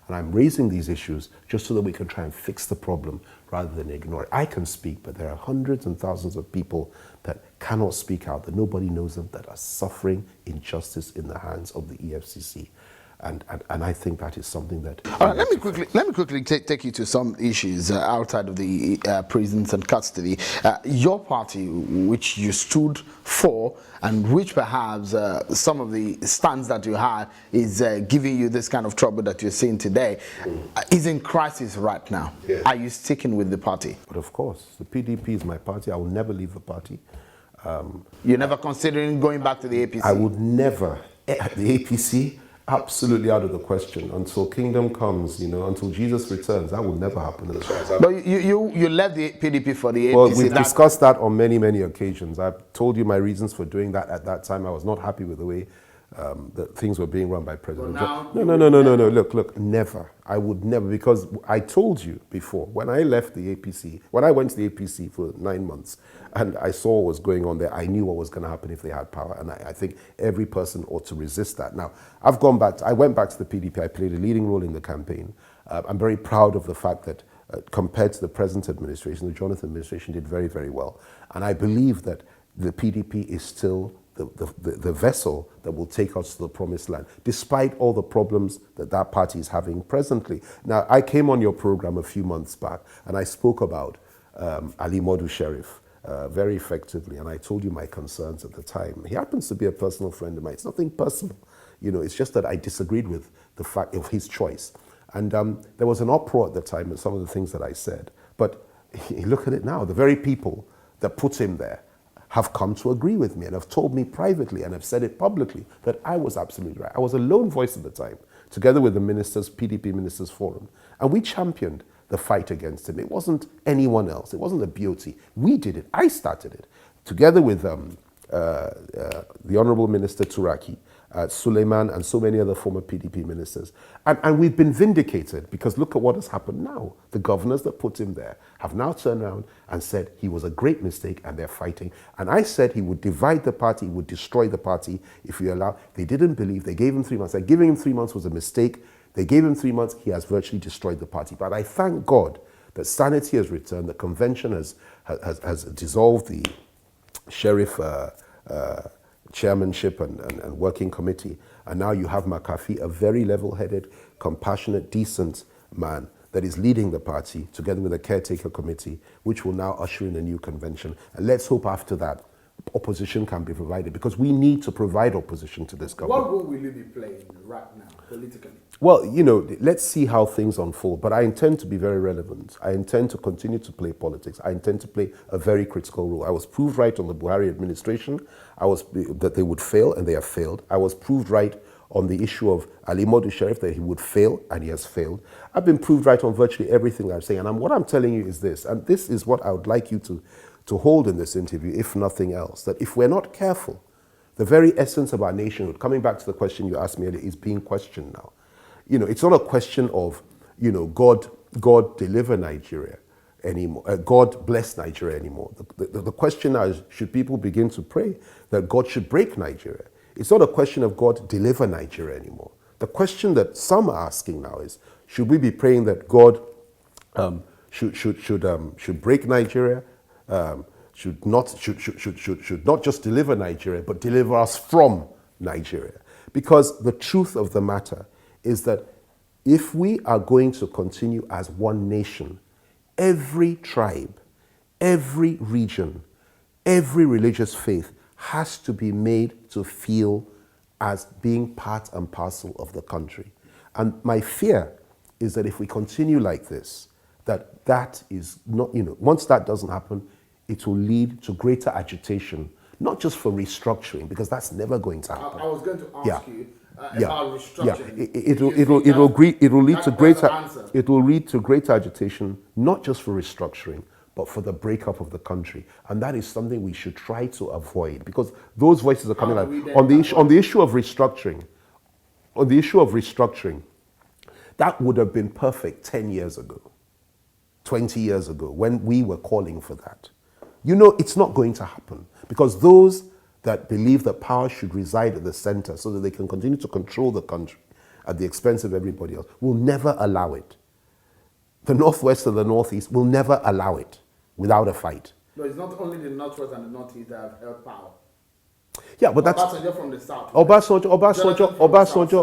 And I'm raising these issues just so that we can try and fix the problem rather than ignore it. I can speak, but there are hundreds and thousands of people that cannot speak out, that nobody knows them, that are suffering injustice in the hands of the EFCC. And I think that is something that... All right, let me quickly take you to some issues outside of the prisons and custody. Your party, which you stood for, and which perhaps some of the stands that you had is giving you this kind of trouble that you're seeing today, is in crisis right now. Yeah. Are you sticking with the party? But of course, the PDP is my party. I will never leave the party. You're never considering going back to the APC? I would never. The APC... absolutely out of the question. Until kingdom comes, until Jesus returns, that will never happen. But you left the PDP for the APC. Well, we've discussed that on many, many occasions. I've told you my reasons for doing that at that time. I was not happy with the way that things were being run by President John. No. Look, never. I would never, because I told you before, when I left the APC, when I went to the APC for 9 months, and I saw what was going on there, I knew what was going to happen if they had power, and I think every person ought to resist that. Now, I went back to the PDP, I played a leading role in the campaign. I'm very proud of the fact that compared to the present administration, the Jonathan administration did very, very well. And I believe that the PDP is still the vessel that will take us to the promised land, despite all the problems that party is having presently. Now, I came on your program a few months back, and I spoke about Ali Modu Sheriff very effectively, and I told you my concerns at the time. He happens to be a personal friend of mine. It's nothing personal. It's just that I disagreed with the fact of his choice. And there was an uproar at the time at some of the things that I said. But look at it now. The very people that put him there have come to agree with me and have told me privately and have said it publicly that I was absolutely right. I was a lone voice at the time, together with the ministers, PDP Ministers Forum, and we championed the fight against him. It wasn't anyone else. It wasn't the BOT. We did it. I started it, together with the Honourable Minister Turaki, Suleiman, and so many other former PDP ministers. And we've been vindicated, because look at what has happened now. The governors that put him there have now turned around and said he was a great mistake, and they're fighting. And I said he would divide the party, he would destroy the party if we allow. They didn't believe. They gave him 3 months. Like, giving him 3 months was a mistake. They gave him 3 months. He has virtually destroyed the party. But I thank God that sanity has returned. The convention has dissolved the sheriff chairmanship and working committee. And now you have McAfee, a very level-headed, compassionate, decent man that is leading the party, together with a caretaker committee, which will now usher in a new convention. And let's hope after that, opposition can be provided, because we need to provide opposition to this government. What role will you be playing right now, politically? Well, let's see how things unfold. But I intend to be very relevant. I intend to continue to play politics. I intend to play a very critical role. I was proved right on the Buhari administration. That they would fail, and they have failed. I was proved right on the issue of Ali Modu Sheriff, that he would fail, and he has failed. I've been proved right on virtually everything I'm saying. And what I'm telling you is this, and this is what I would like you to hold in this interview, if nothing else, that if we're not careful, the very essence of our nationhood, coming back to the question you asked me earlier, is being questioned now. It's not a question of, God deliver Nigeria anymore, God bless Nigeria anymore. The question now is, should people begin to pray that God should break Nigeria? It's not a question of God deliver Nigeria anymore. The question that some are asking now is, should we be praying that God should break Nigeria, should not just deliver Nigeria, but deliver us from Nigeria? Because the truth of the matter is that if we are going to continue as one nation, every tribe, every region, every religious faith has to be made to feel as being part and parcel of the country. And my fear is that if we continue like this, that is not, once that doesn't happen, it will lead to greater agitation, not just for restructuring, because that's never going to happen. I was going to ask you about restructuring. It will lead to greater agitation, not just for restructuring, but for the breakup of the country. And that is something we should try to avoid, because those voices are coming out. On the issue of restructuring, that would have been perfect 10 years ago, 20 years ago, when we were calling for that. It's not going to happen, because those that believe that power should reside at the center so that they can continue to control the country at the expense of everybody else, will never allow it. The Northwest and the Northeast will never allow it without a fight. No, it's not only the Northwest and the Northeast that have held power. Yeah, but that's Obasanjo from the South.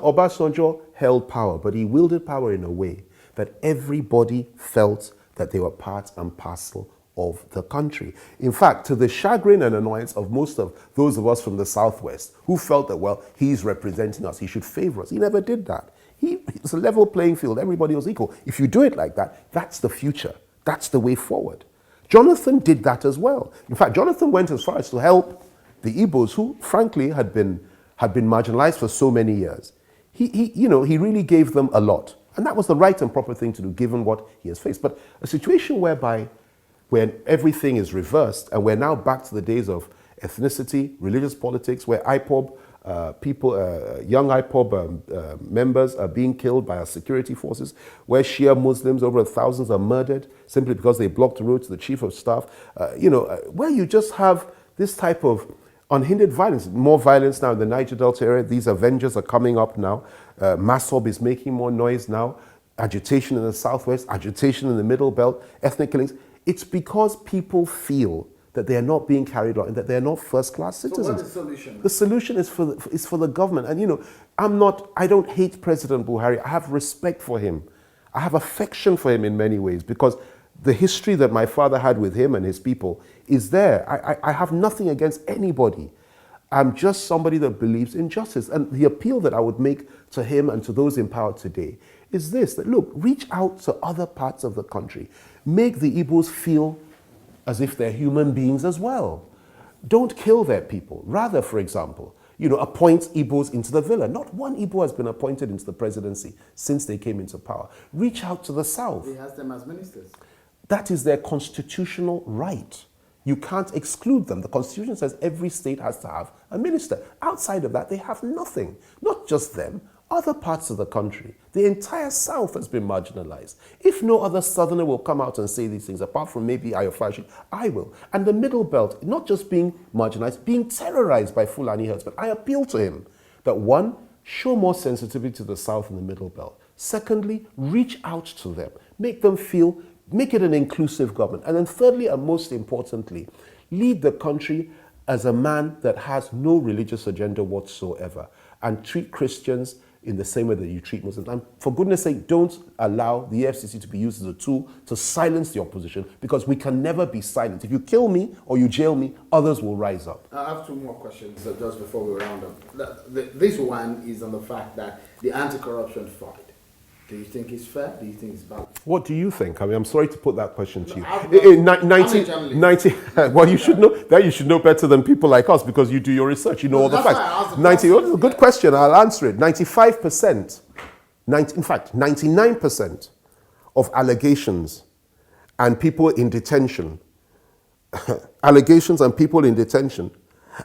Obasanjo held power, but he wielded power in a way that everybody felt that they were part and parcel of the country. In fact, to the chagrin and annoyance of most of those of us from the Southwest who felt that, well, he's representing us, he should favor us. He never did that. It's a level playing field. Everybody was equal. If you do it like that, that's the future. That's the way forward. Jonathan did that as well. In fact, Jonathan went as far as to help the Igbos, who frankly had been marginalized for so many years. He really gave them a lot. And that was the right and proper thing to do, given what he has faced. But a situation whereby when everything is reversed and we're now back to the days of ethnicity, religious politics, where IPOB young IPOB members are being killed by our security forces, where Shia Muslims, over 1,000, are murdered simply because they blocked the road to the chief of staff, where you just have this type of unhindered violence, more violence now in the Niger Delta area. These Avengers are coming up now. Massob is making more noise now. Agitation in the Southwest, agitation in the Middle Belt, ethnic killings. It's because people feel that they are not being carried on and that they are not first-class citizens. So what is the solution? The solution is for the government. And I don't hate President Buhari. I have respect for him. I have affection for him in many ways because the history that my father had with him and his people is there. I have nothing against anybody. I'm just somebody that believes in justice. And the appeal that I would make to him and to those in power today is this, that look, reach out to other parts of the country. Make the Igbos feel as if they're human beings as well. Don't kill their people. Rather, for example, appoint Igbos into the villa. Not one Igbo has been appointed into the presidency since they came into power. Reach out to the South. He has them as ministers. That is their constitutional right. You can't exclude them. The Constitution says every state has to have a minister. Outside of that, they have nothing. Not just them, other parts of the country. The entire South has been marginalized. If no other Southerner will come out and say these things, apart from maybe Ayofashi, I will. And the Middle Belt, not just being marginalized, being terrorized by Fulani herdsmen. I appeal to him that one, show more sensitivity to the South and the Middle Belt. Secondly, reach out to them. Make them feel, make it an inclusive government. And then thirdly, and most importantly, lead the country as a man that has no religious agenda whatsoever and treat Christians in the same way that you treat Muslims. And for goodness sake, don't allow the EFCC to be used as a tool to silence the opposition, because we can never be silent. If you kill me or you jail me, others will rise up. I have two more questions just before we round up. This one is on the fact that the anti-corruption fight. Do you think it's fair? Do you think it's balanced? What do you think? I mean, I'm sorry to put that question to you. Well, you should know that. You should know better than people like us because you do your research. You know all the facts. 90. Good question. I'll answer it. 95%, in fact, 99% of allegations and people in detention,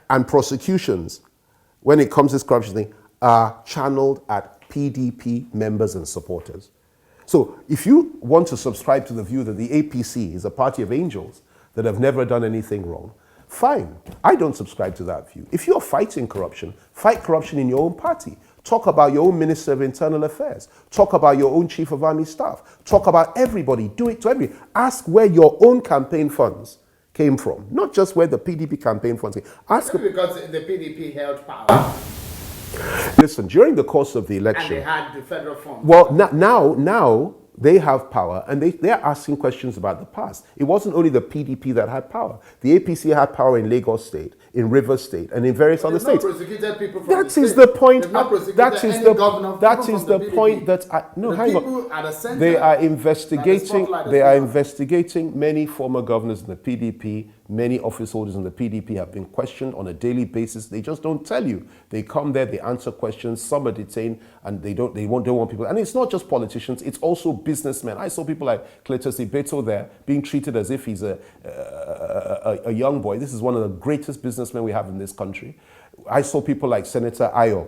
and prosecutions, when it comes to this corruption thing, are channeled at PDP members and supporters. So if you want to subscribe to the view that the APC is a party of angels that have never done anything wrong, fine. I don't subscribe to that view. If you're fighting corruption, fight corruption in your own party. Talk about your own Minister of Internal Affairs. Talk about your own Chief of Army Staff. Talk about everybody. Do it to everybody. Ask where your own campaign funds came from, not just where the PDP campaign funds came. Ask because the PDP held power. Listen, during the course of the election... And they had the federal funds. Well, now they have power and they're asking questions about the past. It wasn't only the PDP that had power. The APC had power in Lagos State, in Rivers State, and in various other states. Prosecuted people from that is the point. That is the point that hang on. They are investigating. They are investigating many former governors in the PDP. Many office holders in the PDP have been questioned on a daily basis. They just don't tell you. They come there, they answer questions. Some are detained, and they don't want people. And it's not just politicians; it's also businessmen. I saw people like Cletus Ibeto there being treated as if he's a young boy. This is one of the greatest businessmen we have in this country. I saw people like Senator Ayo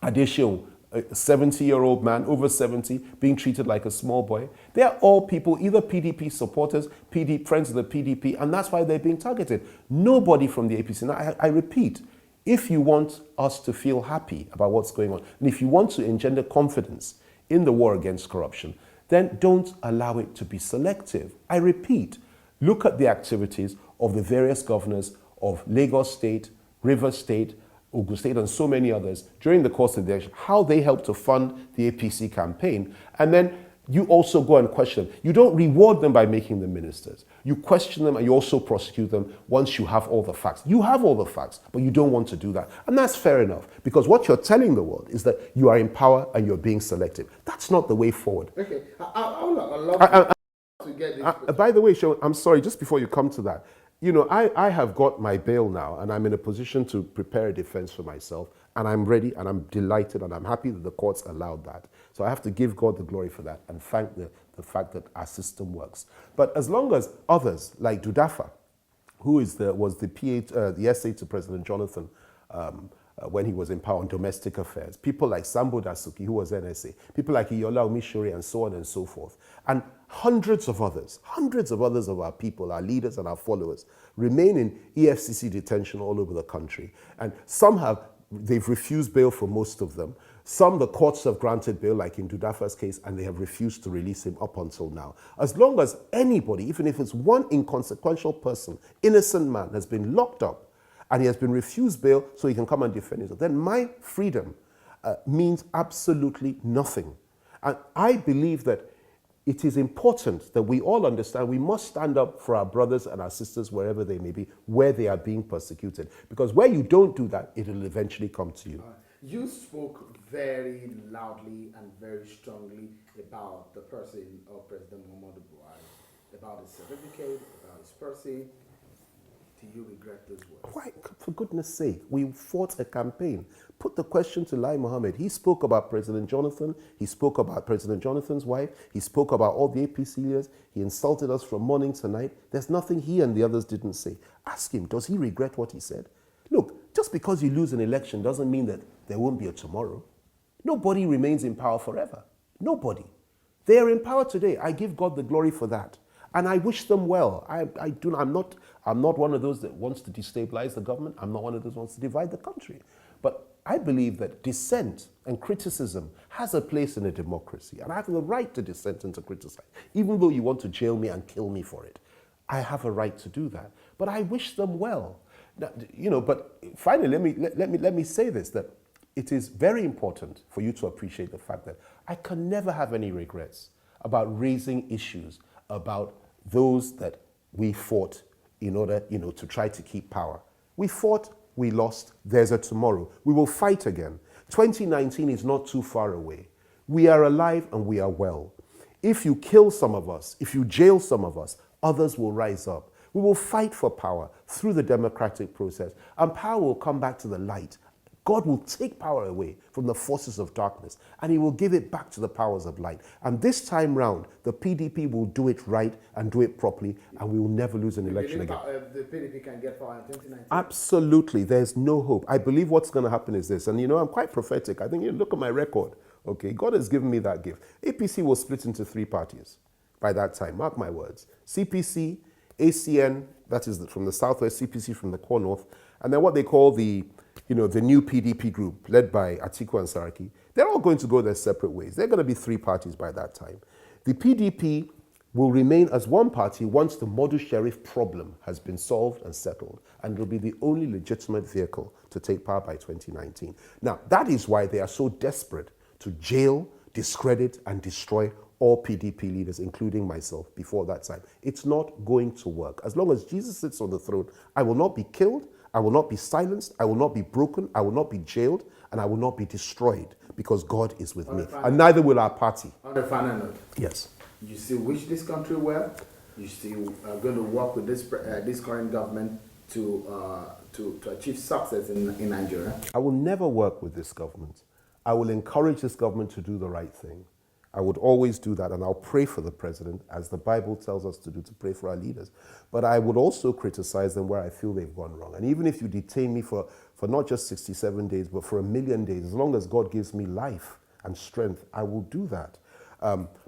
Adeseun, a 70-year-old man, over 70, being treated like a small boy. They are all people, either PDP supporters, friends of the PDP, and that's why they're being targeted. Nobody from the APC. Now, I repeat, If you want us to feel happy about what's going on, and if you want to engender confidence in the war against corruption, then don't allow it to be selective. I repeat, look at the activities of the various governors of Lagos State, Rivers State, Ogun State, and so many others during the course of the election, how they helped to fund the APC campaign, and then you also go and question. You don't reward them by making them ministers. You question them and you also prosecute them once you have all the facts. You have all the facts, but you don't want to do that. And that's fair enough, because what you're telling the world is that you are in power and you're being selective. That's not the way forward. Okay, I would love to get this. By the way, Sean, I'm sorry, just before you come to that, you know, I have got my bail now and I'm in a position to prepare a defense for myself, and I'm ready and I'm delighted and I'm happy that the courts allowed that. So I have to give God the glory for that and thank the fact that our system works. But as long as others like Dudafa, who was the essay to President Jonathan when he was in power on domestic affairs, people like Sambo Dasuki, who was NSA, people like Iyola Omishore, and so on and so forth, and hundreds of others of our people, our leaders and our followers, remain in EFCC detention all over the country. And they've refused bail for most of them. Some the courts have granted bail, like in Dudafa's case, and they have refused to release him up until now. As long as anybody, even if it's one inconsequential person, innocent man, has been locked up and he has been refused bail so he can come and defend himself, then my freedom means absolutely nothing. And I believe that it is important that we all understand we must stand up for our brothers and our sisters wherever they may be, where they are being persecuted. Because where you don't do that, it will eventually come to you. You spoke very loudly and very strongly about the person of President Muhammadu Buhari, about his certificate, about his person. Do you regret those words? Why, for goodness sake, we fought a campaign. Put the question to Lai Mohammed. He spoke about President Jonathan. He spoke about President Jonathan's wife. He spoke about all the APC leaders. He insulted us from morning to night. There's nothing he and the others didn't say. Ask him, does he regret what he said? Look, just because you lose an election doesn't mean that there won't be a tomorrow. Nobody remains in power forever. Nobody. They are in power today. I give God the glory for that. And I wish them well. I'm not one of those that wants to destabilize the government. I'm not one of those that wants to divide the country. But I believe that dissent and criticism has a place in a democracy. And I have the right to dissent and to criticize. Even though you want to jail me and kill me for it, I have a right to do that. But I wish them well. Now, you know, but finally, let me say this, that it is very important for you to appreciate the fact that I can never have any regrets about raising issues about those that we fought in order, to try to keep power. We fought, we lost, there's a tomorrow. We will fight again. 2019 is not too far away. We are alive and we are well. If you kill some of us, if you jail some of us, others will rise up. We will fight for power through the democratic process, and power will come back to the light. God will take power away from the forces of darkness, and he will give it back to the powers of light. And this time round, the PDP will do it right and do it properly, and we will never lose an election again. The PDP can get power in 2019? Absolutely. There's no hope. I believe what's going to happen is this, and I'm quite prophetic. I think, look at my record. Okay, God has given me that gift. APC will split into 3 parties by that time. Mark my words. CPC, ACN, that is from the southwest, CPC from the core north, and then what they call the new PDP group led by Atiku and Saraki. They're all going to go their separate ways. They're going to be 3 parties by that time. The PDP will remain as one party once the model sheriff problem has been solved and settled, and it will be the only legitimate vehicle to take power by 2019. Now, that is why they are so desperate to jail, discredit, and destroy all PDP leaders, including myself, before that time. It's not going to work. As long as Jesus sits on the throne, I will not be killed, I will not be silenced, I will not be broken, I will not be jailed, and I will not be destroyed, because God is with me. And neither will our party. On the final note. Yes. You still wish this country well? You still are going to work with this current government to achieve success in Nigeria? I will never work with this government. I will encourage this government to do the right thing. I would always do that, and I'll pray for the president, as the Bible tells us to do, to pray for our leaders. But I would also criticize them where I feel they've gone wrong. And even if you detain me for not just 67 days, but for 1,000,000 days, as long as God gives me life and strength, I will do that.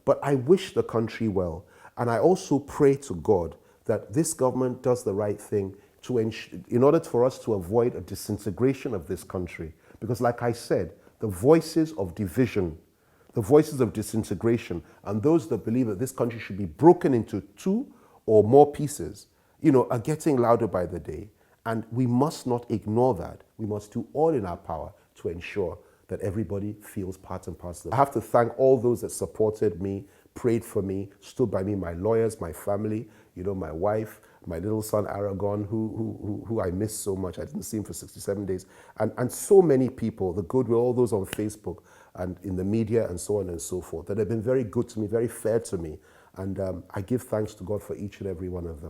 But I wish the country well. And I also pray to God that this government does the right thing in order for us to avoid a disintegration of this country. Because like I said, the voices of division, the voices of disintegration, and those that believe that this country should be broken into 2 or more pieces, are getting louder by the day. And we must not ignore that. We must do all in our power to ensure that everybody feels part and parcel. I have to thank all those that supported me, prayed for me, stood by me, my lawyers, my family, my wife, my little son Aragon, who I miss so much. I didn't see him for 67 days. And so many people, the goodwill, all those on Facebook and in the media and so on and so forth, that have been very good to me, very fair to me. And I give thanks to God for each and every one of them.